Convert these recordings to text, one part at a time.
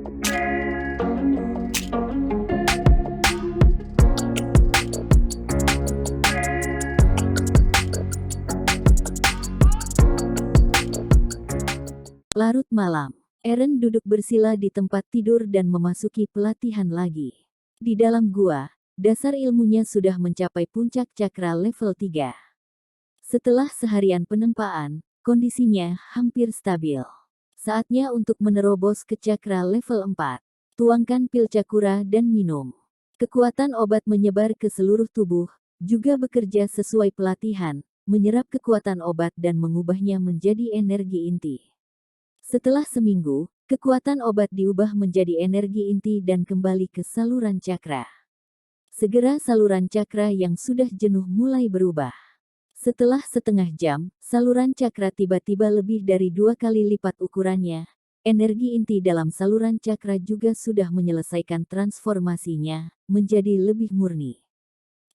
Larut malam, Eren duduk bersila di tempat tidur dan memasuki pelatihan lagi. Di dalam gua, dasar ilmunya sudah mencapai puncak cakra level 3. Setelah seharian penempaan, kondisinya hampir stabil. Saatnya untuk menerobos ke cakra level 4. Tuangkan pil Cakura dan minum. Kekuatan obat menyebar ke seluruh tubuh, juga bekerja sesuai pelatihan, menyerap kekuatan obat dan mengubahnya menjadi energi inti. Setelah seminggu, kekuatan obat diubah menjadi energi inti dan kembali ke saluran cakra. Segera saluran cakra yang sudah jenuh mulai berubah. Setelah setengah jam, saluran cakra tiba-tiba lebih dari 2 kali lipat ukurannya. Energi inti dalam saluran cakra juga sudah menyelesaikan transformasinya, menjadi lebih murni.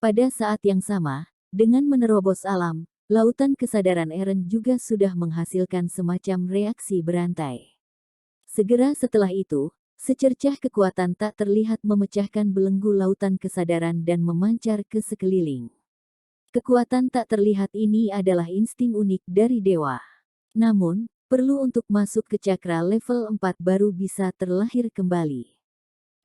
Pada saat yang sama, dengan menerobos alam, lautan kesadaran Eren juga sudah menghasilkan semacam reaksi berantai. Segera setelah itu, secercah kekuatan tak terlihat memecahkan belenggu lautan kesadaran dan memancar ke sekeliling. Kekuatan tak terlihat ini adalah insting unik dari dewa. Namun, perlu untuk masuk ke cakra level 4 baru bisa terlahir kembali.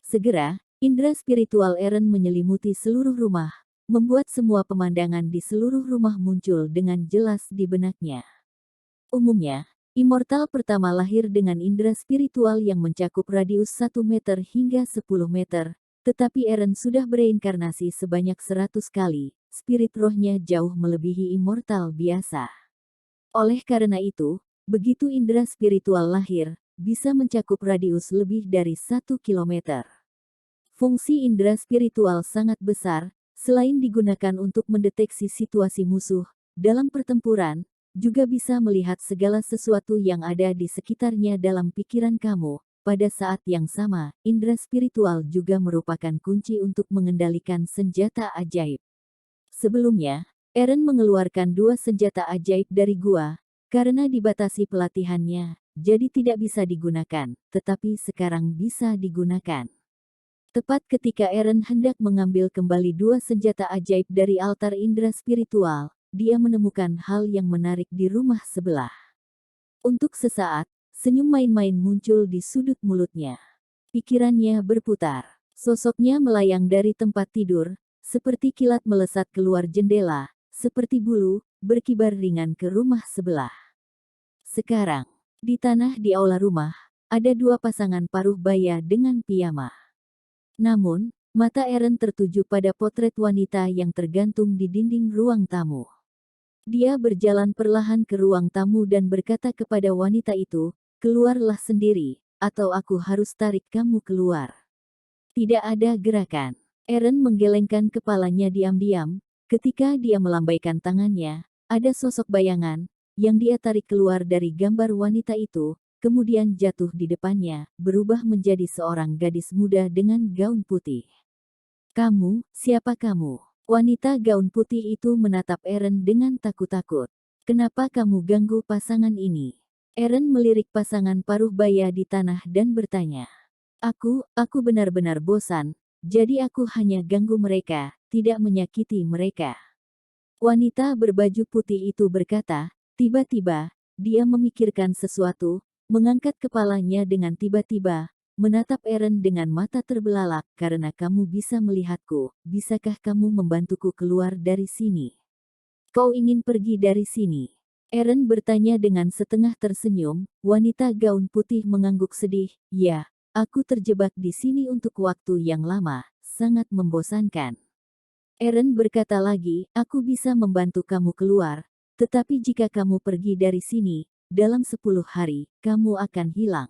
Segera, indera spiritual Eren menyelimuti seluruh rumah, membuat semua pemandangan di seluruh rumah muncul dengan jelas di benaknya. Umumnya, immortal pertama lahir dengan indera spiritual yang mencakup radius 1 meter hingga 10 meter, tetapi Eren sudah bereinkarnasi sebanyak 100 kali, spirit rohnya jauh melebihi immortal biasa. Oleh karena itu, begitu indera spiritual lahir, bisa mencakup radius lebih dari 1 kilometer. Fungsi indera spiritual sangat besar, selain digunakan untuk mendeteksi situasi musuh, dalam pertempuran, juga bisa melihat segala sesuatu yang ada di sekitarnya dalam pikiran kamu. Pada saat yang sama, indera spiritual juga merupakan kunci untuk mengendalikan senjata ajaib. Sebelumnya, Eren mengeluarkan 2 senjata ajaib dari gua, karena dibatasi pelatihannya, jadi tidak bisa digunakan, tetapi sekarang bisa digunakan. Tepat ketika Eren hendak mengambil kembali 2 senjata ajaib dari altar indera spiritual, dia menemukan hal yang menarik di rumah sebelah. Untuk sesaat, senyum main-main muncul di sudut mulutnya. Pikirannya berputar. Sosoknya melayang dari tempat tidur, seperti kilat melesat keluar jendela, seperti bulu, berkibar ringan ke rumah sebelah. Sekarang, di tanah di aula rumah, ada 2 pasangan paruh baya dengan piyama. Namun, mata Eren tertuju pada potret wanita yang tergantung di dinding ruang tamu. Dia berjalan perlahan ke ruang tamu dan berkata kepada wanita itu, "Keluarlah sendiri, atau aku harus tarik kamu keluar." Tidak ada gerakan. Eren menggelengkan kepalanya diam-diam. Ketika dia melambaikan tangannya, ada sosok bayangan, yang dia tarik keluar dari gambar wanita itu, kemudian jatuh di depannya, berubah menjadi seorang gadis muda dengan gaun putih. "Kamu, siapa kamu?" Wanita gaun putih itu menatap Eren dengan takut-takut. "Kenapa kamu ganggu pasangan ini?" Eren melirik pasangan paruh baya di tanah dan bertanya. Aku benar-benar bosan, jadi aku hanya ganggu mereka, tidak menyakiti mereka." Wanita berbaju putih itu berkata, tiba-tiba, dia memikirkan sesuatu, mengangkat kepalanya dengan tiba-tiba, menatap Eren dengan mata terbelalak. "Karena kamu bisa melihatku, bisakah kamu membantuku keluar dari sini? Kau ingin pergi dari sini?" Eren bertanya dengan setengah tersenyum. Wanita gaun putih mengangguk sedih. "Ya, aku terjebak di sini untuk waktu yang lama, sangat membosankan." Eren berkata lagi, "Aku bisa membantu kamu keluar, tetapi jika kamu pergi dari sini, dalam 10 hari, kamu akan hilang."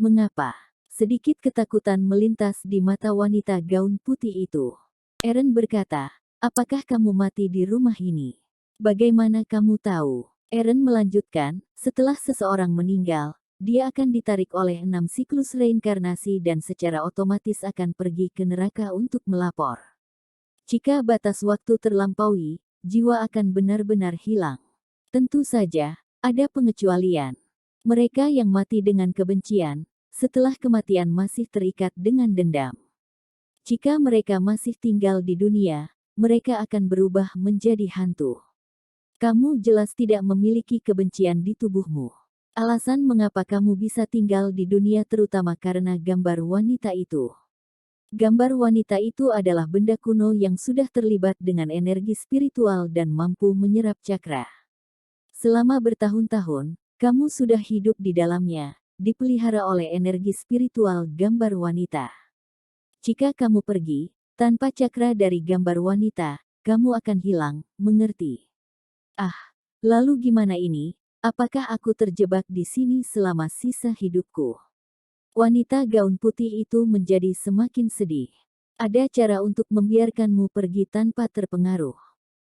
"Mengapa?" Sedikit ketakutan melintas di mata wanita gaun putih itu. Eren berkata, "Apakah kamu mati di rumah ini? Bagaimana kamu tahu?" Eren melanjutkan, "Setelah seseorang meninggal, dia akan ditarik oleh 6 siklus reinkarnasi dan secara otomatis akan pergi ke neraka untuk melapor. Jika batas waktu terlampaui, jiwa akan benar-benar hilang. Tentu saja, ada pengecualian. Mereka yang mati dengan kebencian, setelah kematian masih terikat dengan dendam. Jika mereka masih tinggal di dunia, mereka akan berubah menjadi hantu. Kamu jelas tidak memiliki kebencian di tubuhmu. Alasan mengapa kamu bisa tinggal di dunia terutama karena gambar wanita itu. Gambar wanita itu adalah benda kuno yang sudah terlibat dengan energi spiritual dan mampu menyerap cakra. Selama bertahun-tahun, kamu sudah hidup di dalamnya, dipelihara oleh energi spiritual gambar wanita. Jika kamu pergi, tanpa cakra dari gambar wanita, kamu akan hilang, mengerti? Ah, lalu gimana ini? Apakah aku terjebak di sini selama sisa hidupku? Wanita gaun putih itu menjadi semakin sedih. Ada cara untuk membiarkanmu pergi tanpa terpengaruh.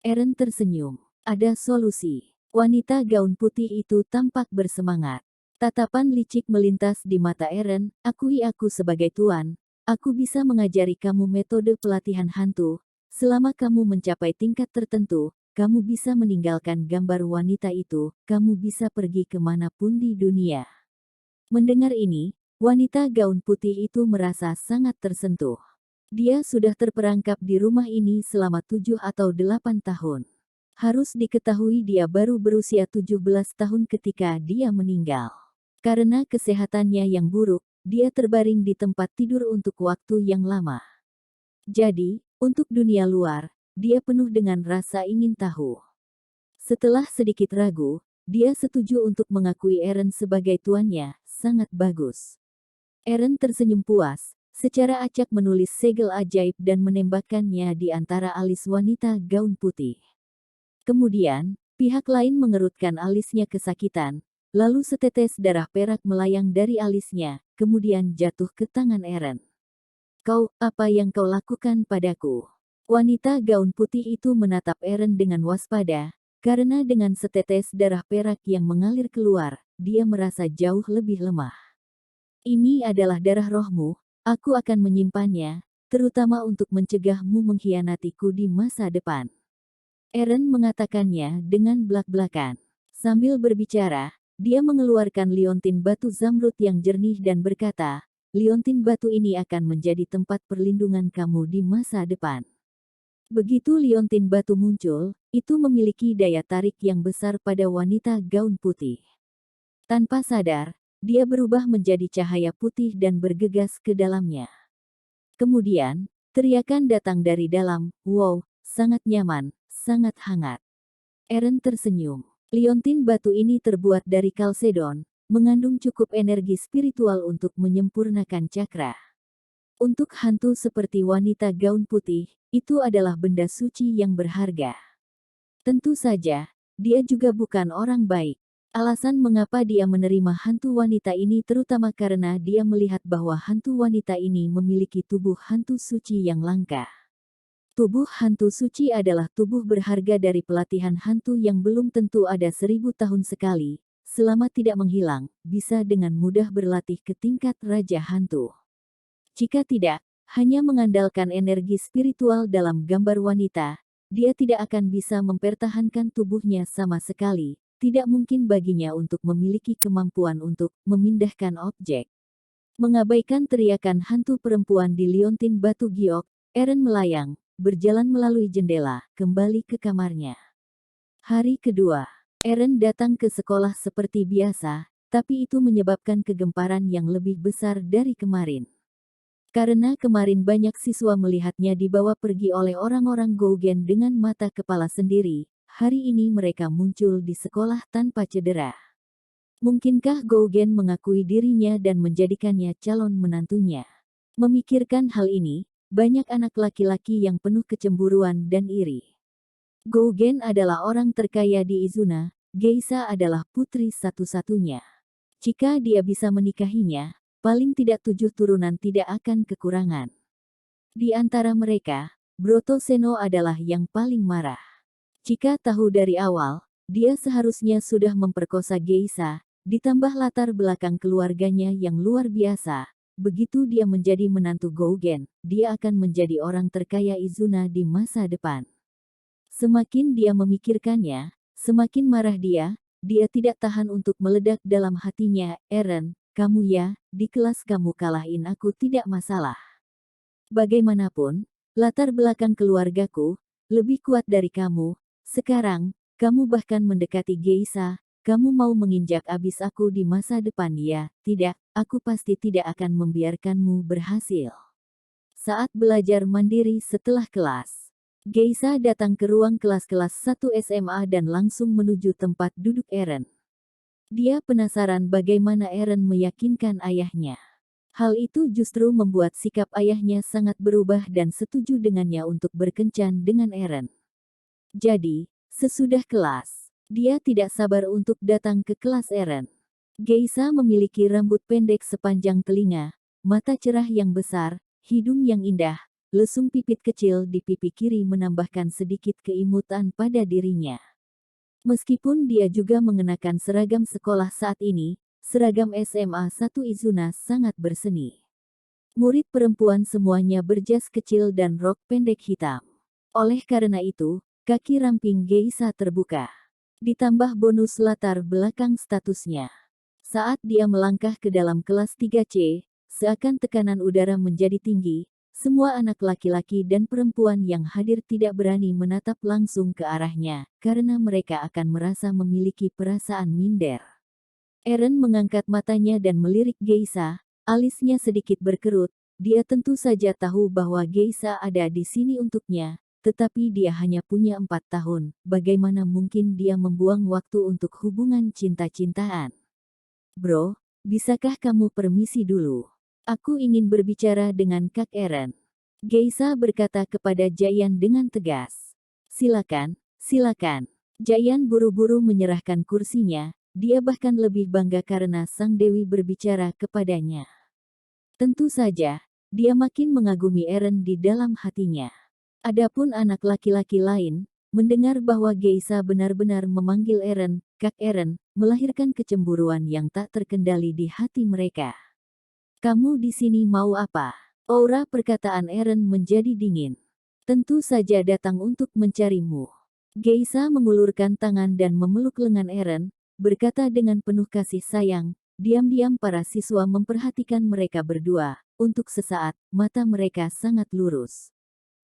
Eren tersenyum. Ada solusi. Wanita gaun putih itu tampak bersemangat. Tatapan licik melintas di mata Eren. Akui aku sebagai tuan. Aku bisa mengajari kamu metode pelatihan hantu. Selama kamu mencapai tingkat tertentu, kamu bisa meninggalkan gambar wanita itu. Kamu bisa pergi kemanapun di dunia. Mendengar ini, wanita gaun putih itu merasa sangat tersentuh. Dia sudah terperangkap di rumah ini selama 7 atau 8 tahun. Harus diketahui dia baru berusia 17 tahun ketika dia meninggal. Karena kesehatannya yang buruk, dia terbaring di tempat tidur untuk waktu yang lama. Jadi, untuk dunia luar, dia penuh dengan rasa ingin tahu. Setelah sedikit ragu, dia setuju untuk mengakui Eren sebagai tuannya. Sangat bagus. Eren tersenyum puas, secara acak menulis segel ajaib dan menembakkannya di antara alis wanita gaun putih. Kemudian, pihak lain mengerutkan alisnya kesakitan, lalu setetes darah perak melayang dari alisnya, kemudian jatuh ke tangan Eren. Kau, apa yang kau lakukan padaku? Wanita gaun putih itu menatap Eren dengan waspada, karena dengan setetes darah perak yang mengalir keluar, dia merasa jauh lebih lemah. Ini adalah darah rohmu, aku akan menyimpannya, terutama untuk mencegahmu mengkhianatiku di masa depan. Eren mengatakannya dengan belak-belakan. Sambil berbicara, dia mengeluarkan liontin batu zamrud yang jernih dan berkata, liontin batu ini akan menjadi tempat perlindungan kamu di masa depan. Begitu liontin batu muncul, itu memiliki daya tarik yang besar pada wanita gaun putih. Tanpa sadar, dia berubah menjadi cahaya putih dan bergegas ke dalamnya. Kemudian, teriakan datang dari dalam, wow, sangat nyaman, sangat hangat. Eren tersenyum. Liontin batu ini terbuat dari kalsedon, mengandung cukup energi spiritual untuk menyempurnakan cakra. Untuk hantu seperti wanita gaun putih, itu adalah benda suci yang berharga. Tentu saja, dia juga bukan orang baik. Alasan mengapa dia menerima hantu wanita ini terutama karena dia melihat bahwa hantu wanita ini memiliki tubuh hantu suci yang langka. Tubuh hantu suci adalah tubuh berharga dari pelatihan hantu yang belum tentu ada 1000 tahun sekali, selama tidak menghilang, bisa dengan mudah berlatih ke tingkat raja hantu. Jika tidak, hanya mengandalkan energi spiritual dalam gambar wanita, dia tidak akan bisa mempertahankan tubuhnya sama sekali. Tidak mungkin baginya untuk memiliki kemampuan untuk memindahkan objek. Mengabaikan teriakan hantu perempuan di liontin batu giok, Eren melayang, berjalan melalui jendela, kembali ke kamarnya. Hari kedua, Eren datang ke sekolah seperti biasa, tapi itu menyebabkan kegemparan yang lebih besar dari kemarin. Karena kemarin banyak siswa melihatnya dibawa pergi oleh orang-orang Gougen dengan mata kepala sendiri, hari ini mereka muncul di sekolah tanpa cedera. Mungkinkah Gougen mengakui dirinya dan menjadikannya calon menantunya? Memikirkan hal ini, banyak anak laki-laki yang penuh kecemburuan dan iri. Gougen adalah orang terkaya di Izuna, Geisa adalah putri satu-satunya. Jika dia bisa menikahinya, paling tidak 7 turunan tidak akan kekurangan. Di antara mereka, Broto Seno adalah yang paling marah. Jika tahu dari awal, dia seharusnya sudah memperkosa Geisa, ditambah latar belakang keluarganya yang luar biasa. Begitu dia menjadi menantu Gougen, dia akan menjadi orang terkaya Izuna di masa depan. Semakin dia memikirkannya, semakin marah dia tidak tahan untuk meledak dalam hatinya. Eren, kamu ya, di kelas kamu kalahin aku tidak masalah. Bagaimanapun, latar belakang keluargaku lebih kuat dari kamu. Sekarang, kamu bahkan mendekati Geisha. Kamu mau menginjak abis aku di masa depan ya? Tidak, aku pasti tidak akan membiarkanmu berhasil. Saat belajar mandiri setelah kelas, Geisha datang ke ruang kelas-kelas 1 SMA dan langsung menuju tempat duduk Eren. Dia penasaran bagaimana Eren meyakinkan ayahnya. Hal itu justru membuat sikap ayahnya sangat berubah dan setuju dengannya untuk berkencan dengan Eren. Jadi, sesudah kelas, dia tidak sabar untuk datang ke kelas Eren. Geisha memiliki rambut pendek sepanjang telinga, mata cerah yang besar, hidung yang indah, lesung pipit kecil di pipi kiri menambahkan sedikit keimutan pada dirinya. Meskipun dia juga mengenakan seragam sekolah saat ini, seragam SMA 1 Izuna sangat berseni. Murid perempuan semuanya berjas kecil dan rok pendek hitam. Oleh karena itu, kaki ramping Geisha terbuka. Ditambah bonus latar belakang statusnya. Saat dia melangkah ke dalam kelas 3C, seakan tekanan udara menjadi tinggi, semua anak laki-laki dan perempuan yang hadir tidak berani menatap langsung ke arahnya, karena mereka akan merasa memiliki perasaan minder. Eren mengangkat matanya dan melirik Geisha, alisnya sedikit berkerut. Dia tentu saja tahu bahwa Geisha ada di sini untuknya, tetapi dia hanya punya 4 tahun, bagaimana mungkin dia membuang waktu untuk hubungan cinta-cintaan? Bro, bisakah kamu permisi dulu? Aku ingin berbicara dengan Kak Eren. Geisha berkata kepada Jayan dengan tegas. Silakan, silakan. Jayan buru-buru menyerahkan kursinya, dia bahkan lebih bangga karena sang dewi berbicara kepadanya. Tentu saja, dia makin mengagumi Eren di dalam hatinya. Adapun anak laki-laki lain, mendengar bahwa Geisha benar-benar memanggil Eren, Kak Eren, melahirkan kecemburuan yang tak terkendali di hati mereka. Kamu di sini mau apa? Aura perkataan Eren menjadi dingin. Tentu saja datang untuk mencarimu. Geisha mengulurkan tangan dan memeluk lengan Eren, berkata dengan penuh kasih sayang. Diam-diam para siswa memperhatikan mereka berdua. Untuk sesaat, mata mereka sangat lurus.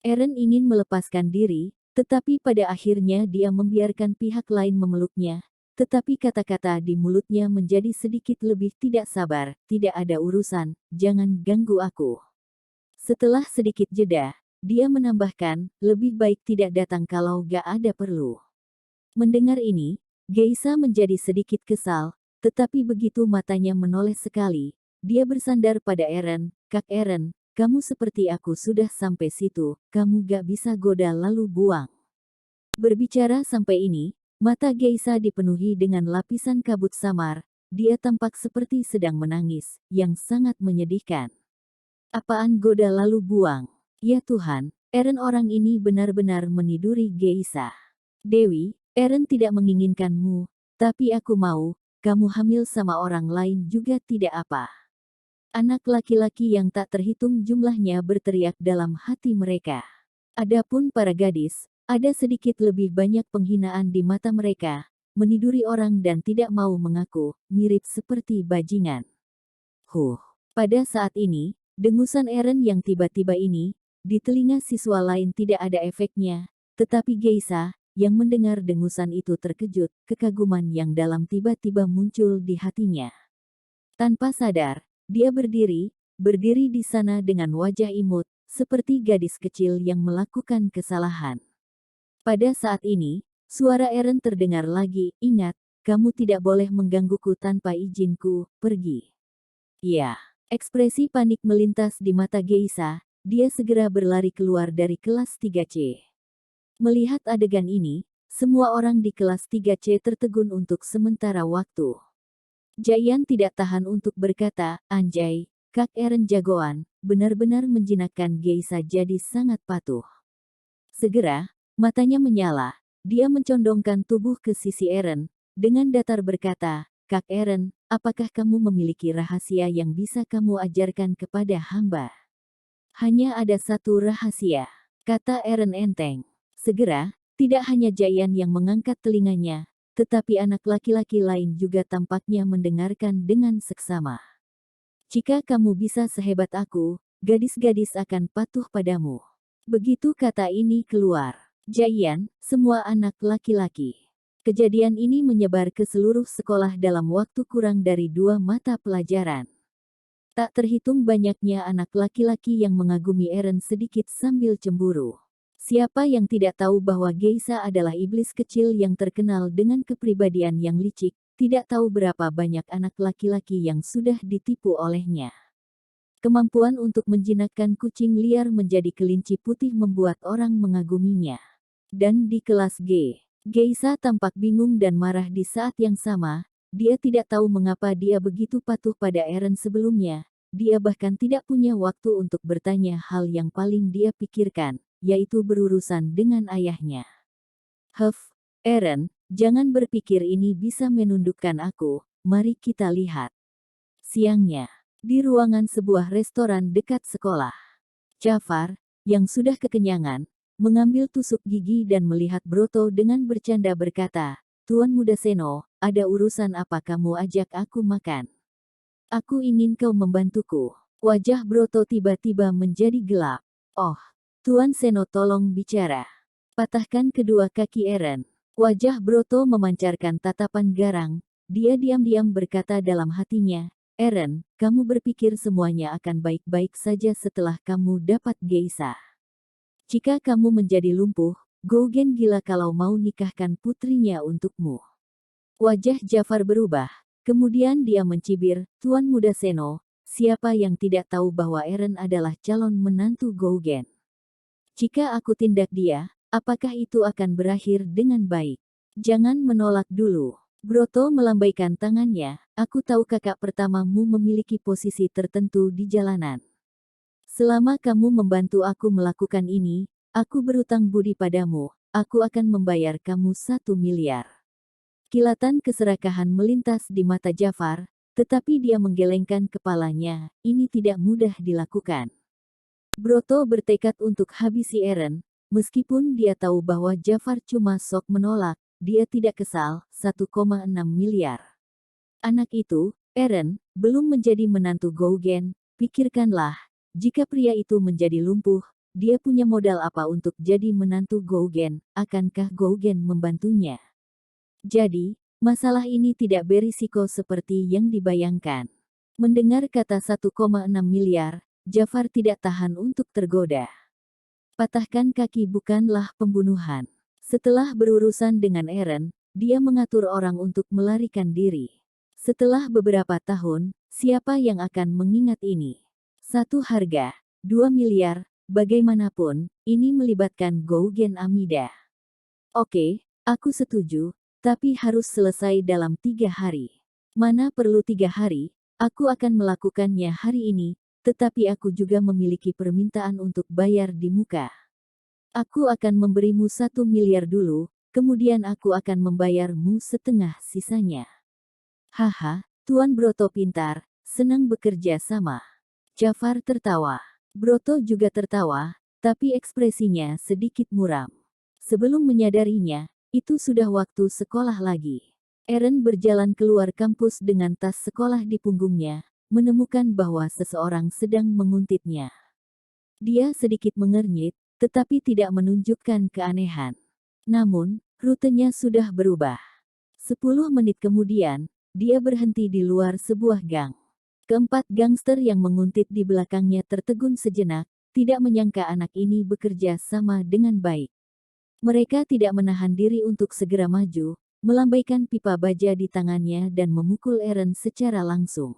Eren ingin melepaskan diri, tetapi pada akhirnya dia membiarkan pihak lain memeluknya. Tetapi kata-kata di mulutnya menjadi sedikit lebih tidak sabar, tidak ada urusan, jangan ganggu aku. Setelah sedikit jeda, dia menambahkan, lebih baik tidak datang kalau gak ada perlu. Mendengar ini, Geisha menjadi sedikit kesal, tetapi begitu matanya menoleh sekali, dia bersandar pada Eren, Kak Eren, kamu seperti aku sudah sampai situ, kamu gak bisa goda lalu buang. Berbicara sampai ini, mata Geisha dipenuhi dengan lapisan kabut samar, dia tampak seperti sedang menangis, yang sangat menyedihkan. Apaan goda lalu buang? Ya Tuhan, Eren orang ini benar-benar meniduri Geisha. Dewi, Eren tidak menginginkanmu, tapi aku mau, kamu hamil sama orang lain juga tidak apa. Anak laki-laki yang tak terhitung jumlahnya berteriak dalam hati mereka. Adapun para gadis, ada sedikit lebih banyak penghinaan di mata mereka, meniduri orang dan tidak mau mengaku, mirip seperti bajingan. Pada saat ini, dengusan Eren yang tiba-tiba ini, di telinga siswa lain tidak ada efeknya, tetapi Geisha, yang mendengar dengusan itu terkejut, kekaguman yang dalam tiba-tiba muncul di hatinya. Tanpa sadar, dia berdiri di sana dengan wajah imut, seperti gadis kecil yang melakukan kesalahan. Pada saat ini, suara Eren terdengar lagi, ingat, kamu tidak boleh menggangguku tanpa izinku, pergi. Ya, ekspresi panik melintas di mata Geisha, dia segera berlari keluar dari kelas 3C. Melihat adegan ini, semua orang di kelas 3C tertegun untuk sementara waktu. Jayan tidak tahan untuk berkata, anjay, Kak Eren jagoan, benar-benar menjinakkan Geisha jadi sangat patuh. Segera, matanya menyala, dia mencondongkan tubuh ke sisi Eren, dengan datar berkata, Kak Eren, apakah kamu memiliki rahasia yang bisa kamu ajarkan kepada hamba? Hanya ada satu rahasia, kata Eren enteng. Segera, tidak hanya Jayan yang mengangkat telinganya, tetapi anak laki-laki lain juga tampaknya mendengarkan dengan seksama. Jika kamu bisa sehebat aku, gadis-gadis akan patuh padamu. Begitu kata ini keluar. Jaian, semua anak laki-laki. Kejadian ini menyebar ke seluruh sekolah dalam waktu kurang dari 2 mata pelajaran. Tak terhitung banyaknya anak laki-laki yang mengagumi Eren sedikit sambil cemburu. Siapa yang tidak tahu bahwa Geisha adalah iblis kecil yang terkenal dengan kepribadian yang licik, tidak tahu berapa banyak anak laki-laki yang sudah ditipu olehnya. Kemampuan untuk menjinakkan kucing liar menjadi kelinci putih membuat orang mengaguminya. Dan di kelas G, Geisha tampak bingung dan marah di saat yang sama. Dia tidak tahu mengapa dia begitu patuh pada Eren sebelumnya. Dia bahkan tidak punya waktu untuk bertanya hal yang paling dia pikirkan, yaitu berurusan dengan ayahnya. Eren, jangan berpikir ini bisa menundukkan aku, mari kita lihat. Siangnya, di ruangan sebuah restoran dekat sekolah, Jafar, yang sudah kekenyangan, mengambil tusuk gigi dan melihat Broto dengan bercanda berkata, "Tuan Muda Seno, ada urusan apa kamu ajak aku makan? Aku ingin kau membantuku." Wajah Broto tiba-tiba menjadi gelap. "Oh, Tuan Seno tolong bicara." Patahkan kedua kaki Eren. Wajah Broto memancarkan tatapan garang. Dia diam-diam berkata dalam hatinya, "Eren, kamu berpikir semuanya akan baik-baik saja setelah kamu dapat Geisha. Jika kamu menjadi lumpuh, Gougen gila kalau mau nikahkan putrinya untukmu." Wajah Jafar berubah. Kemudian dia mencibir, "Tuan Muda Seno, siapa yang tidak tahu bahwa Eren adalah calon menantu Gougen? Jika aku tindak dia, apakah itu akan berakhir dengan baik? Jangan menolak dulu." Broto melambaikan tangannya, "Aku tahu kakak pertamamu memiliki posisi tertentu di jalanan. Selama kamu membantu aku melakukan ini, aku berutang budi padamu, aku akan membayar kamu 1 miliar. Kilatan keserakahan melintas di mata Jafar, tetapi dia menggelengkan kepalanya, ini tidak mudah dilakukan. Broto bertekad untuk habisi Eren, meskipun dia tahu bahwa Jafar cuma sok menolak, dia tidak kesal, 1,6 miliar. Anak itu, Eren, belum menjadi menantu Gougen, pikirkanlah, jika pria itu menjadi lumpuh, dia punya modal apa untuk jadi menantu Gougen, akankah Gougen membantunya? Jadi, masalah ini tidak berisiko seperti yang dibayangkan." Mendengar kata 1,6 miliar, Jafar tidak tahan untuk tergoda. Patahkan kaki bukanlah pembunuhan. Setelah berurusan dengan Eren, dia mengatur orang untuk melarikan diri. Setelah beberapa tahun, siapa yang akan mengingat ini? Satu harga, 2 miliar, bagaimanapun, ini melibatkan Gougen Amida. Oke, aku setuju, tapi harus selesai dalam 3 hari. Mana perlu 3 hari, aku akan melakukannya hari ini, tetapi aku juga memiliki permintaan untuk bayar di muka. Aku akan memberimu 1 miliar dulu, kemudian aku akan membayarmu setengah sisanya. Haha, Tuan Broto pintar, senang bekerja sama. Jafar tertawa. Broto juga tertawa, tapi ekspresinya sedikit muram. Sebelum menyadarinya, itu sudah waktu sekolah lagi. Eren berjalan keluar kampus dengan tas sekolah di punggungnya, menemukan bahwa seseorang sedang menguntitnya. Dia sedikit mengernyit, tetapi tidak menunjukkan keanehan. Namun, rutenya sudah berubah. 10 menit kemudian, dia berhenti di luar sebuah gang. Keempat gangster yang menguntit di belakangnya tertegun sejenak, tidak menyangka anak ini bekerja sama dengan baik. Mereka tidak menahan diri untuk segera maju, melambaikan pipa baja di tangannya dan memukul Eren secara langsung.